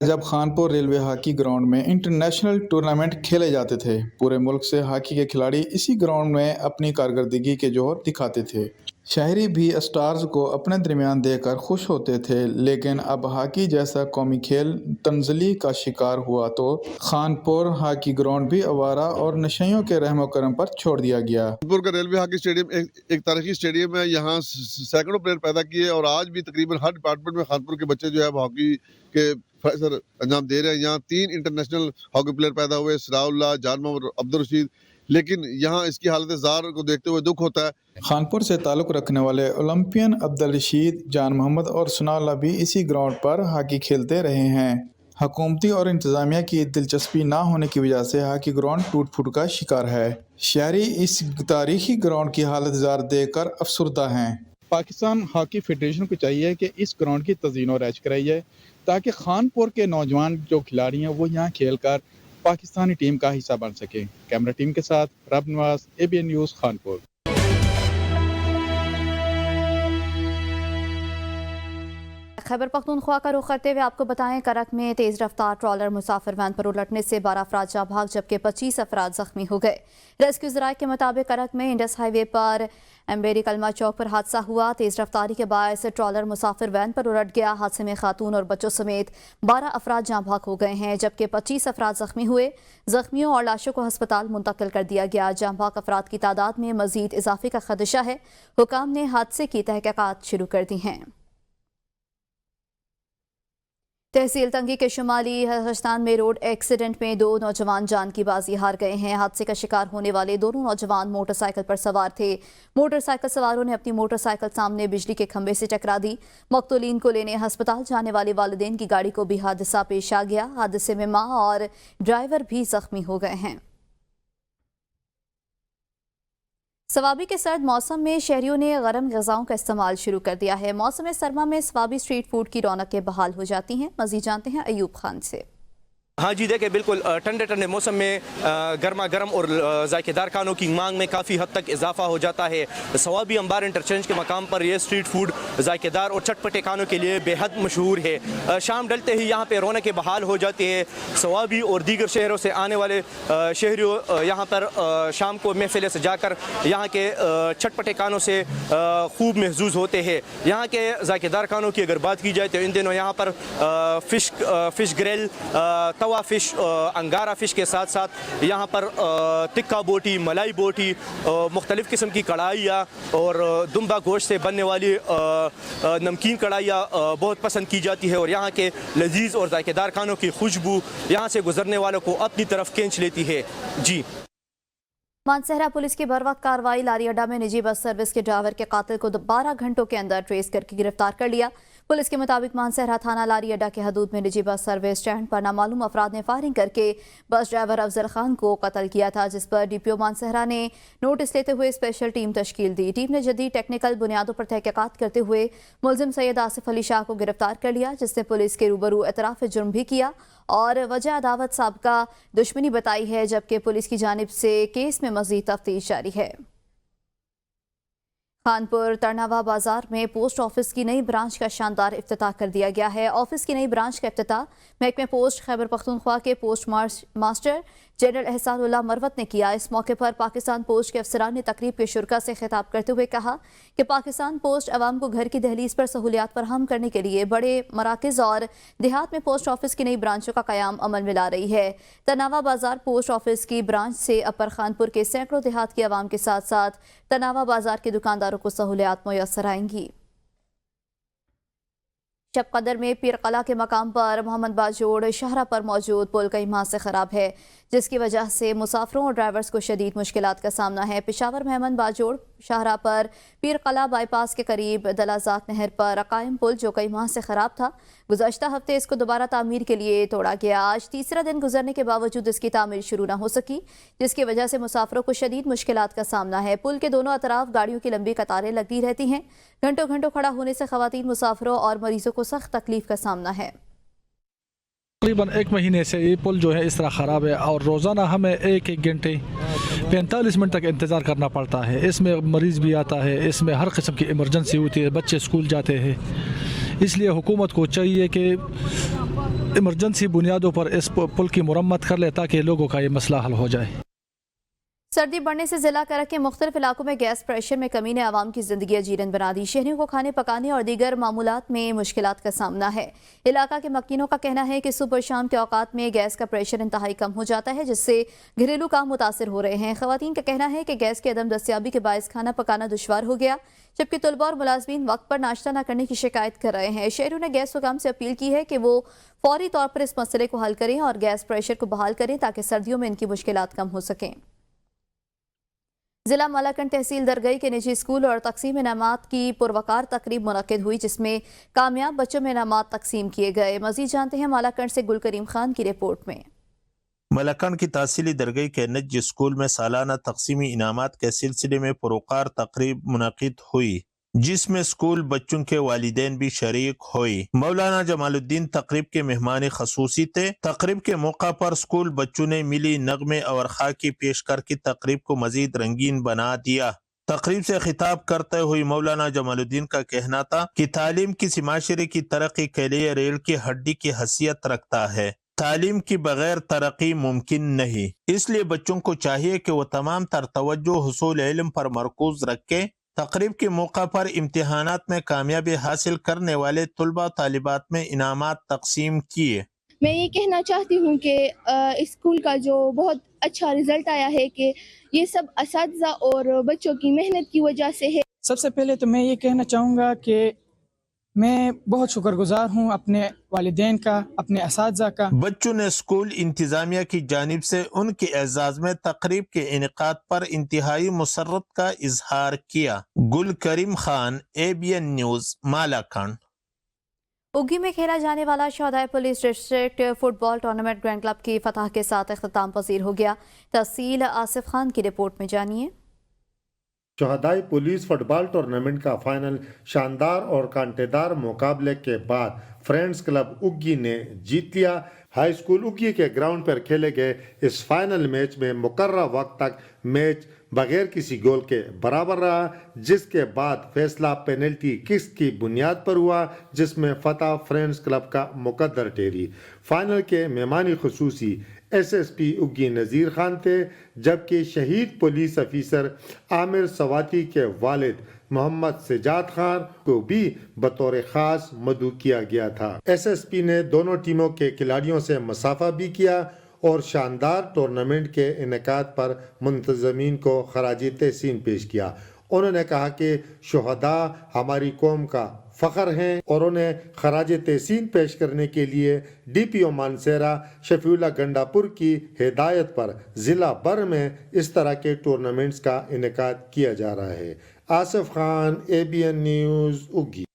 जब खानपुर रेलवे हॉकी ग्राउंड में इंटरनेशनल टूर्नामेंट खेले जाते थे, पूरे मुल्क से हॉकी के खिलाड़ी इसी ग्राउंड में अपनी कारकर्दगी के जोहर दिखाते थे। शहरी भी स्टार्स को अपने दरमियान देखकर खुश होते थे, लेकिन अब हॉकी जैसा कौमी खेल तंजली का शिकार हुआ तो खानपुर हॉकी ग्राउंड भी आवारा और नशेइयों के रहमो करम पर छोड़ दिया गया। खानपुर का रेलवे हॉकी स्टेडियम एक तारीखी स्टेडियम है। यहाँ सैकड़ों प्लेयर पैदा किए और आज भी तकरीबन हर डिपार्टमेंट में खानपुर के बच्चे जो है हॉकी के फैसर अंजाम दे रहे हैं। यहाँ 3 इंटरनेशनल हॉकी प्लेयर पैदा हुए, सराउल्लाह, जान मोहम्मद, अब्दुल रशीद, लेकिन यहाँ इसकी हालत ज़ार को देखते हुए दुख होता है। खानपुर से ताल्लुक़ रखने वाले ओलंपियन अब्दुल रशीद, जान मोहम्मद और सनाउल्लाह भी इसी ग्राउंड पर हॉकी खेलते रहे हैं। हुकूमती और इंतज़ामिया की दिलचस्पी ना होने की वजह से हॉकी ग्राउंड टूट फूट का शिकार है। शहरी इस तारीखी ग्राउंड की हालत ज़ार देखकर अफसरदा हैं। पाकिस्तान हॉकी फेडरेशन को चाहिए कि इस ग्राउंड की तज़ीन और ऐश कराई जाए ताकि खानपुर के नौजवान जो खिलाड़ी हैं वो यहाँ खेलकर पाकिस्तानी टीम का हिस्सा बन सके। कैमरा टीम के साथ रब नवाज, ABN न्यूज़, खानपुर। खैबर पख्तूनख्वा का रुख करते हुए आपको बताएं, करक में तेज रफ्तार ट्रॉलर मुसाफिर वैन पर उलटने से 12 अफराद जाँ भाग जबकि 25 अफराद जख्मी हो गए। रेस्क्यू ज़राए के मुताबिक करक में इंडस हाईवे पर एम्बेरी कलमा चौक पर हादसा हुआ। तेज रफ्तारी के बायस ट्रॉलर मुसाफिर वैन पर उलट गया। हादसे में खातून और बच्चों समेत 12 अफराद जाँ भाग हो गए हैं जबकि 25 अफराद जख्मी हुए। जख्मियों और लाशों को अस्पताल मुंतकिल कर दिया गया। जाँ भाग अफराद की तादाद में मजीद इजाफे का खदशा है। हुकाम ने हादसे की तहकीकात शुरू कर दी हैं। तहसील तंगी के शुमाली हजस्तान में रोड एक्सीडेंट में 2 नौजवान जान की बाजी हार गए हैं। हादसे का शिकार होने वाले दोनों नौजवान मोटरसाइकिल पर सवार थे। मोटरसाइकिल सवारों ने अपनी मोटरसाइकिल सामने बिजली के खंभे से टकरा दी। मकतूलीन को लेने अस्पताल जाने वाले वालिदैन की गाड़ी को भी हादसा पेश आ गया। हादसे में मां और ड्राइवर भी जख्मी हो गए हैं। सवाबी के सर्द मौसम में शहरियों ने गर्म ग़िज़ाओं का इस्तेमाल शुरू कर दिया है। मौसम सरमा में सवाबी स्ट्रीट फूड की रौनकें बहाल हो जाती हैं। मज़ीद जानते हैं अयूब खान से। हाँ जी, देखिए बिल्कुल ठंडे ठंडे मौसम में गर्मा गर्म और जायकेदार खानों की मांग में काफ़ी हद तक इजाफा हो जाता है। सवाबी अंबार इंटरचेंज के मकाम पर यह स्ट्रीट फूड जायकेदार और चटपटे खानों के लिए बेहद मशहूर है। शाम ढलते ही यहाँ पे रौनकें बहाल हो जाती है। सवाबी और दीगर शहरों से आने वाले शहरियों यहाँ पर शाम को महफिलें सजाकर यहाँ के चटपटे खानों से खूब महजूज होते हैं। यहाँ के जायकेदार खानों की अगर बात की जाए तो इन दिनों यहाँ पर फ़िश ग्रिल, तवा फ़िश, अंगारा फ़िश के साथ साथ यहाँ पर टिक्का बोटी, मलाई बोटी, मुख्तलिफ़ किस्म की कढ़ाइयाँ और दुम्बा गोश्त से बनने वाली नमकीन कढ़ाइयाँ बहुत पसंद की जाती है। और यहाँ के लजीज और जायकेदार खानों की खुशबू यहाँ से गुजरने वालों को अपनी तरफ खींच लेती है। जी, मानसहरा पुलिस की बरवक्त कार्रवाई। लारी अड्डा में निजी बस सर्विस के ड्राइवर के कातिल को 12 घंटों के अंदर ट्रेस करके गिरफ्तार कर लिया। पुलिस के मुताबिक मानसहरा थाना लारी अड्डा के हदूद में निजी बस सर्विस स्टैंड पर नामालूम अफराद ने फायरिंग करके बस ड्राइवर अफजल खान को कत्ल किया था, जिस पर डीपीओ मानसहरा ने नोटिस लेते हुए स्पेशल टीम तश्कील दी। टीम ने जदीद टेक्निकल बुनियादों पर तहकीकात करते हुए मुलजिम सैयद आसिफ अली शाह को गिरफ्तार कर लिया, जिसने पुलिस के रूबरू एतराफ़ जुर्म भी किया और वजह अदावत साबिका दुश्मनी बताई है, जबकि पुलिस की जानिब से केस में मज़ीद तफ्तीश जारी है। खानपुर तरनावा बाजार में पोस्ट ऑफिस की नई ब्रांच का शानदार इफ्तिताह कर दिया गया है। ऑफिस की नई ब्रांच का इफ्तिताह महकमे पोस्ट खैबर पख्तूनख्वा के post master general Ehsanullah Marwat ने किया। इस मौके पर पाकिस्तान पोस्ट के अफसरान ने तकरीब के शुरा से खिताब करते हुए कहा कि पाकिस्तान पोस्ट अवाम को घर की दहलीज पर सहूलियात फराहम करने के लिए बड़े मराकज़ और देहात में पोस्ट ऑफिस की नई ब्रांचों का क़याम अमल में ला रही है। तरनावा बाजार पोस्ट ऑफिस की ब्रांच से अपर खानपुर के सैकड़ों देहात की आवाम के साथ साथ तरनावा बाजार के दुकानदारों को सहूलियात मुयस्सर आएंगी। शब कदर में पीर कला के मकाम पर मोहम्मद बाजोड़ शाहरा पर मौजूद पुल कई माह से ख़राब है, जिसकी वजह से मुसाफिरों और ड्राइवर्स को शदीद मुश्किलात का सामना है। पेशावर मोहम्मद बाजोड़ शाहरा पर पीर कला बाईपास के करीब दलाजात नहर पर कायम पुल जो कई माह से ख़राब था, गुज़श्ता हफ्ते इसको दोबारा तामीर के लिए तोड़ा गया। आज तीसरा दिन गुजरने के बावजूद इसकी तामीर शुरू न हो सकी, जिसकी वजह से मुसाफिरों को शदीद मुश्किलात का सामना है। पुल के दोनों अतराफ गाड़ियों की लंबी कतारें लगी रहती हैं। घंटों घंटों खड़ा होने से ख़वातीन, मुसाफिरों और मरीजों को सख्त तकलीफ का सामना है। तकरीबन 1 महीने से ये पुल जो है इस तरह ख़राब है और रोज़ाना हमें 1-1 घंटे 45 मिनट तक इंतज़ार करना पड़ता है। इसमें मरीज़ भी आता है, इसमें हर किस्म की इमरजेंसी होती है, बच्चे स्कूल जाते हैं। इसलिए हुकूमत को चाहिए कि इमरजेंसी बुनियादों पर इस पुल की मुरम्मत कर ले ताकि लोगों का ये मसला हल हो जाए। सर्दी बढ़ने से जिला करक के मुख्तलिफ इलाकों में गैस प्रेशर में कमी ने आवाम की जिंदगी अजीरन बना दी। शहरियों को खाने पकाने और दीगर मामूलात में मुश्किलात का सामना है। इलाका के मकीनों का कहना है कि सुबह शाम के औकात में गैस का प्रेशर इंतहाई कम हो जाता है, जिससे घरेलू काम मुतासर हो रहे हैं। खवातीन का कहना है कि गैस की अदम दस्तियाबी के बायस खाना पकाना दुश्वार हो गया, जबकि तलबा और मुलाजमीन वक्त पर नाश्ता न करने की शिकायत कर रहे हैं। शहरियों ने गैस हुकाम से अपील की है कि वो फौरी तौर पर इस मसले को हल करें और गैस प्रेशर को बहाल करें ताकि सर्दियों में इनकी मुश्किलात कम हो सकें। जिला मालाकंड तहसील दरगई के निजी स्कूल और तकसीम इनामात की पुरवकार तकरीब मुनक्किद हुई, जिसमें कामयाब बच्चों में इनामात तकसीम किए गए। मजीद जानते हैं मालाकंड से गुलकरीम खान की रिपोर्ट में। मालाकंड की तहसीली दरगई के निजी स्कूल में सालाना तकसीमी इनामात के सिलसिले में पुरवकार तकरीब मुनक्किद हुई, जिसमें स्कूल बच्चों के वालिदैन भी शरीक हुई। मौलाना जमालुद्दीन तकरीब के मेहमान खसूसी थे। तकरीब के मौका पर स्कूल बच्चों ने मिली नगमे और खाकी पेश करके तकरीब को मजीद रंगीन बना दिया। तकरीब से खिताब करते हुए मौलाना जमालुद्दीन का कहना था कि तालीम किसी माशरे की तरक्की के लिए रीढ़ की हड्डी की हैसियत रखता है। तालीम की बगैर तरक्की मुमकिन नहीं, इसलिए बच्चों को चाहिए कि वो तमाम तर तवज्जो हुसूल इल्म पर मरकूज रखे। तकरीब के मौका पर इम्तिहानात में कामयाबी हासिल करने वाले तलबा तालिबात में इनामात तकसीम किए। मैं ये कहना चाहती हूँ कि स्कूल का जो बहुत अच्छा रिजल्ट आया है कि ये सब असातिज़ा और बच्चों की मेहनत की वजह से है। सबसे पहले तो मैं ये कहना चाहूँगा कि मैं बहुत शुक्रगुजार हूँ अपने वालिदैन का, अपने असातिज़ा का। बच्चों ने स्कूल इंतजामिया की जानिब से उनके एजाज में तकरीब के इनेकाद पर इंतहाई मुसर्रत का इजहार किया। Gul Karim Khan, ABN news, Malakand. उगी में खेला जाने वाला शहदाय police district football tournament grand club की फतह के साथ इख्तिताम पजीर हो गया। तफसील आसिफ खान की रिपोर्ट में जानिए। शहदाई पुलिस फुटबॉल टूर्नामेंट का फाइनल शानदार और कांटेदार मुकाबले के बाद फ्रेंड्स क्लब उग्गी ने जीत लिया। हाई स्कूल उग्गी के ग्राउंड पर खेले गए इस फाइनल मैच में मुकर्रर वक्त तक मैच बगैर किसी गोल के बराबर रहा, जिसके बाद फैसला पेनल्टी किक्स की बुनियाद पर हुआ, जिसमें फतह फ्रेंड्स क्लब का मुकद्दर ठहरी। फाइनल के मेहमानी खुसूसी SSP उग्गी नज़ीर खान थे, जबकि शहीद पुलिस अफिसर आमिर सवाती के वालिद मोहम्मद सजाद खान को भी बतौर ख़ास मदऊ किया गया था। SSP ने दोनों टीमों के खिलाड़ियों से मुसाफा भी किया और शानदार टूर्नामेंट के इनेकाद पर मुंतज़मीन को खराज तहसीन पेश किया। उन्होंने कहा कि शुहदा हमारी कौम का फ़ख्र हैं और उन्हें खराज तहसीन पेश करने के लिए DPO मानसेरा शफीउल्लाह गंडापुर की हिदायत पर ज़िला भर में इस तरह के टूर्नामेंट्स का इनेकाद किया जा रहा है। आसिफ खान, ABN न्यूज़, उग्गी।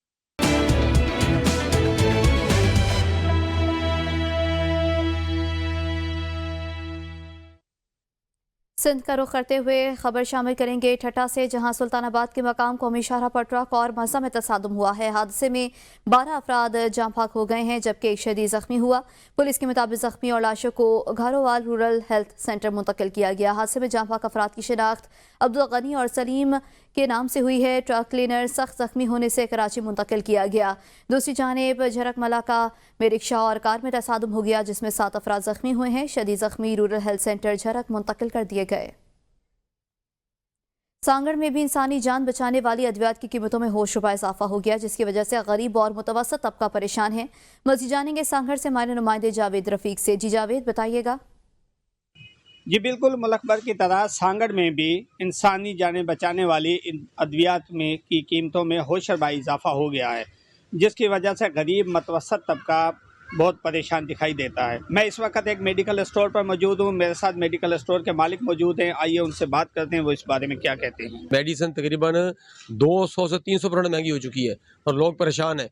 सिंध का रुख करते हुए खबर शामिल करेंगे ठट्टा से, जहां सुल्तानाबाद के मकाम कौमी शाहरा पर ट्रक और मज़ा में तसादुम हुआ है। हादसे में 12 अफराद जाँ फाक हो गए हैं, जबकि एक शदीद जख्मी हुआ। पुलिस के मुताबिक जख्मी और लाशों को घारोवाल रूरल हेल्थ सेंटर मुंतकिल किया गया। हादसे में जाँ फाक अफराद की शिनाख्त अब्दुल गनी और सलीम के नाम से हुई है। ट्रक क्लीनर सख्त जख्मी होने से कराची मुंतकिल किया गया। दूसरी जानिब झरक मलाका में रिक्शा और कार में तसादुम हो गया, जिसमें 7 अफराद जख्मी हुए हैं। शदीद जख्मी रूरल हेल्थ सेंटर झरक मुंतकिल कर दिए गए। सांगड़ में भी इंसानी जान बचाने वाली अद्वियात की कीमतों में होशरुबा इजाफा हो गया, जिसकी वजह से गरीब और मुतवसत तबका परेशान है। मज़ीद जानेंगे सांगड़ से हमारे नुमाइंदे जावेद रफीक से। जी जावेद, बताइएगा। जी बिल्कुल, मुल्क भर की तरह सांगड़ में भी इंसानी जानें बचाने वाली अद्वियात में की कीमतों में होशरुबा इजाफा हो गया है, जिसकी वजह से गरीब मुतवसत तबका बहुत परेशान दिखाई देता है। मैं इस वक्त एक मेडिकल स्टोर पर मौजूद हूँ। मेरे साथ मेडिकल स्टोर के मालिक मौजूद हैं। आइए उनसे बात करते हैं, वो इस बारे में क्या कहते हैं। मेडिसिन तकरीबन 200 से 300% महंगी हो चुकी है और लोग परेशान हैं।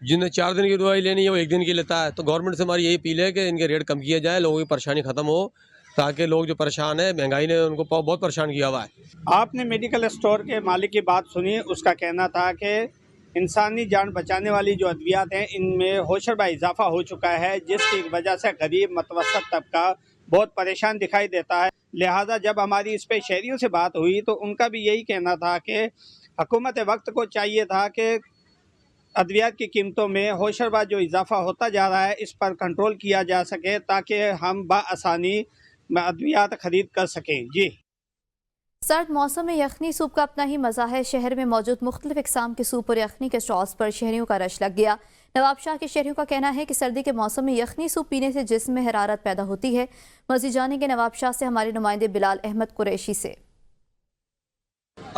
जिन्हें 4 दिन की दवाई लेनी है वो 1 दिन की लेता है। तो गवर्नमेंट से हमारी यही अपील है कि इनके रेट कम किया जाए, लोगों की परेशानी ख़त्म हो, ताकि लोग जो परेशान है, महंगाई ने उनको बहुत परेशान किया हुआ है। आपने मेडिकल स्टोर के मालिक की बात सुनी। उसका कहना था कि इंसानी जान बचाने वाली जो अद्वियात हैं इनमें होशरुबा इजाफा हो चुका है, जिसकी वजह से गरीब मुतवसत तबका बहुत परेशान दिखाई देता है। लिहाजा जब हमारी इस पे शहरियों से बात हुई तो उनका भी यही कहना था कि हुकूमत वक्त को चाहिए था कि अद्वियात की कीमतों में होशरुबा जो इजाफा होता जा रहा है इस पर कंट्रोल किया जा सके, ताकि हम बआसानी अद्वियात खरीद कर सकें। जी, सर्द मौसम में यखनी सूप का अपना ही मज़ा है। शहर में मौजूद मुख्तलिफ इक़साम के सूप और यखनी के स्टॉल्स पर शहरियों का रश लग गया। नवाबशाह के शहरियों का कहना है कि सर्दी के मौसम में यखनी सूप पीने से जिस्म में हरारत पैदा होती है। मज़ीद जानेंगे नवाबशाह से हमारे नुमाइंदे बिलाल अहमद कुरैशी से।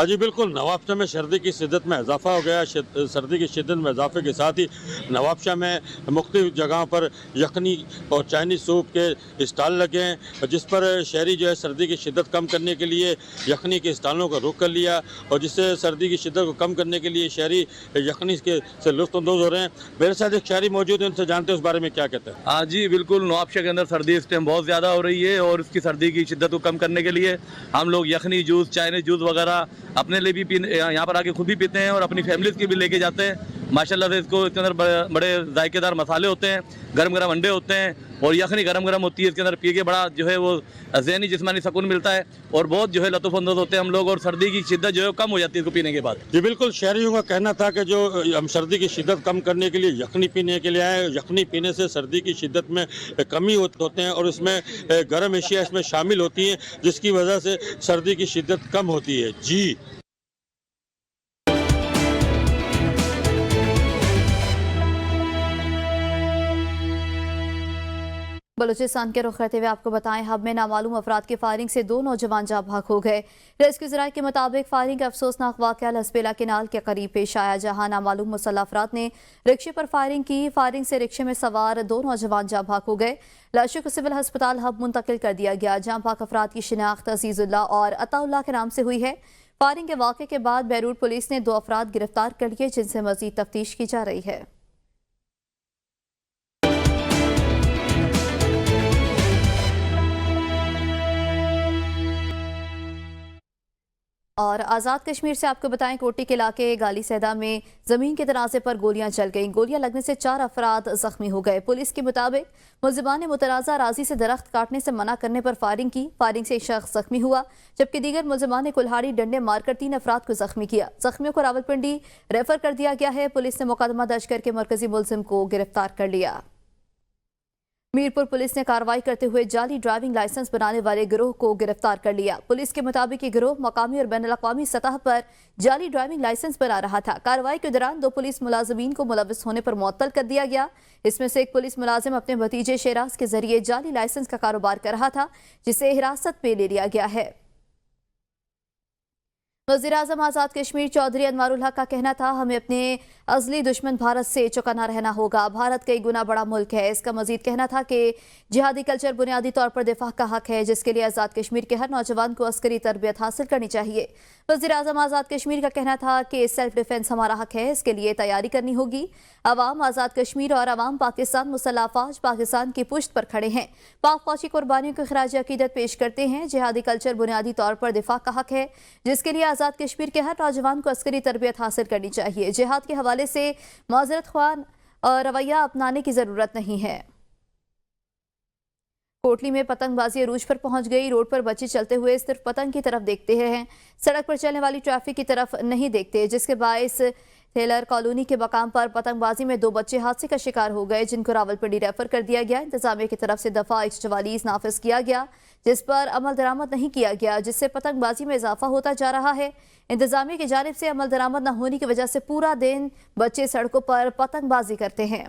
जी बिल्कुल, नवाबशाह में सर्दी की शिद्दत में इजाफा हो गया। सर्दी की शिद्दत में इजाफे के साथ ही नवाबशाह में मुख्तलिफ जगहों पर यखनी और चाइनीज़ सूप के स्टॉल लगे हैं, जिस पर शहरी जो है सर्दी की शिद्दत कम करने के लिए यखनी के स्टॉलों का रुख कर लिया, और जिससे सर्दी की शिद्दत को कम करने के लिए शहरी यखनी के से लुत्फ़अंदोज़ हो रहे हैं। मेरे साथ एक शहरी मौजूद है, उनसे जानते हैं उस बारे में क्या कहते हैं। हाँ जी बिल्कुल, नवाबशाह के अंदर सर्दी इस टाइम बहुत ज़्यादा हो रही है, और उसकी सर्दी की शिद्दत को कम करने के लिए हम लोग यखनी जूस, चाइनीज़ जूस वगैरह अपने लिए भी यहाँ पर आके खुद भी पीते हैं और अपनी फैमिलीज़ के भी लेके जाते हैं। माशाल्लाह से इसको इसके अंदर बड़े जायकेदार मसाले होते हैं, गरम गरम अंडे होते हैं, और यखनी गरम गरम होती है। इसके अंदर पी के बड़ा जो है वो ज़हनी जिस्मानी सुकून मिलता है, और बहुत जो है लुत्फ़अंदोज़ होते हैं हम लोग, और सर्दी की शिद्दत जो है कम हो जाती है इसको पीने के बाद। जी बिल्कुल, शहरियों का कहना था कि जो हम सर्दी की शिद्दत कम करने के लिए यखनी पीने के लिए आए। यखनी पीने से सर्दी की शिद्दत में कमी होते हैं, और इसमें गर्म एशिया इसमें शामिल होती हैं, जिसकी वजह से सर्दी की शिद्दत कम होती है। जी बलूचिस्तान के रुख करते हुए आपको बताएं, हब में नामालूम अफराद की फायरिंग से 2 नौजवान जाँ भाग हो गए। रेस्क्यू ज़राए के मुताबिक फायरिंग का अफसोसनाक वाक़या लसबेला केनाल के करीब पेश आया, जहां नामालूम मुसल्लह अफराद ने रिक्शे पर फायरिंग की। फायरिंग से रिक्शे में सवार 2 नौजवान जाँ भाग हो गए। लाशों को सिविल अस्पताल हब मुंतकिल कर दिया गया। जाँ भाग अफराद की शिनाख्त अजीजुल्लाह और अताउल्लाह के नाम से हुई है। फायरिंग के वाक़े के बाद बैरूट पुलिस ने 2 अफराद गिरफ्तार कर लिए, जिनसे मज़ीद तफ्तीश की जा रही है। और आज़ाद कश्मीर से आपको बताएं, कोटी के इलाके गाली सैदा में ज़मीन के तनाज़े पर गोलियां चल गईं। गोलियां लगने से 4 अफराद ज़ख्मी हो गए। पुलिस के मुताबिक मुलज़िमान ने मुतराज़ा अराज़ी से दरख्त काटने से मना करने पर फायरिंग की। फायरिंग से एक शख्स ज़ख्मी हुआ, जबकि दीगर मुलज़िमान ने कुल्हाड़ी डंडे मारकर 3 अफराद को ज़ख्मी किया। ज़ख्मियों को रावलपिंडी रेफर कर दिया गया है। पुलिस ने मुकदमा दर्ज करके मरकजी मुलज़िम को गिरफ्तार कर लिया। मीरपुर पुलिस ने कार्रवाई करते हुए जाली ड्राइविंग लाइसेंस बनाने वाले गिरोह को गिरफ्तार कर लिया। पुलिस के मुताबिक ये गिरोह मकामी और बैनुल-अक़वामी सतह पर जाली ड्राइविंग लाइसेंस बना रहा था। कार्रवाई के दौरान 2 पुलिस मुलाजिमीन को मुलविस होने पर मुअत्तल कर दिया गया। इसमें से एक पुलिस मुलाजिम अपने भतीजे शेराज के जरिए जाली लाइसेंस का कारोबार कर रहा था, जिसे हिरासत में ले लिया गया है। वज़ीर-ए-आज़म आज़ाद कश्मीर चौधरी अनवारुल हक का कहना था, हमें अपने अज़ली दुश्मन भारत से चौकन्ना रहना होगा। भारत कई गुना बड़ा मुल्क है। इसका मजीद कहना था कि जिहादी कल्चर बुनियादी तौर पर दिफा का हक है, जिसके लिए आज़ाद कश्मीर के हर नौजवान को अस्करी तरबियत हासिल करनी चाहिए। वज़ीर-ए-आज़म आज़ाद कश्मीर का कहना था कि सेल्फ डिफेंस हमारा हक है, इसके लिए तैयारी करनी होगी। अवाम आज़ाद कश्मीर और अवाम पाकिस्तान मुसल्लह अफ़वाज पाकिस्तान की पुश्त पर खड़े हैं। पाक फौजी कुर्बानियों को खराज अकीदत पेश करते हैं। जिहादी कल्चर बुनियादी तौर पर दिफा का हक है, जिसके लिए आज़ाद कश्मीर के हर नौजवान को अस्करी तरबियत हासिल करनी चाहिए। जिहाद के हवाले से माजरत ख्वान रवैया अपनाने की ज़रूरत नहीं है। कोटली में पतंगबाजी अरूज पर पहुंच गई। रोड पर बच्चे चलते हुए सिर्फ पतंग की तरफ देखते हैं, सड़क पर चलने वाली ट्रैफिक की तरफ नहीं देखते, जिसके बायस टेलर कॉलोनी के मकाम पर पतंगबाजी में 2 बच्चे हादसे का शिकार हो गए, जिनको रावलपिंडी रेफर कर दिया गया। इंतजामिया की तरफ से दफा 144 नाफिज किया गया, जिस पर अमल दरामद नहीं किया गया, जिससे पतंगबाजी में इजाफा होता जा रहा है। इंतजामिया की जानिब से अमल दरामद न होने की वजह से पूरा दिन बच्चे सड़कों पर पतंगबाजी करते हैं।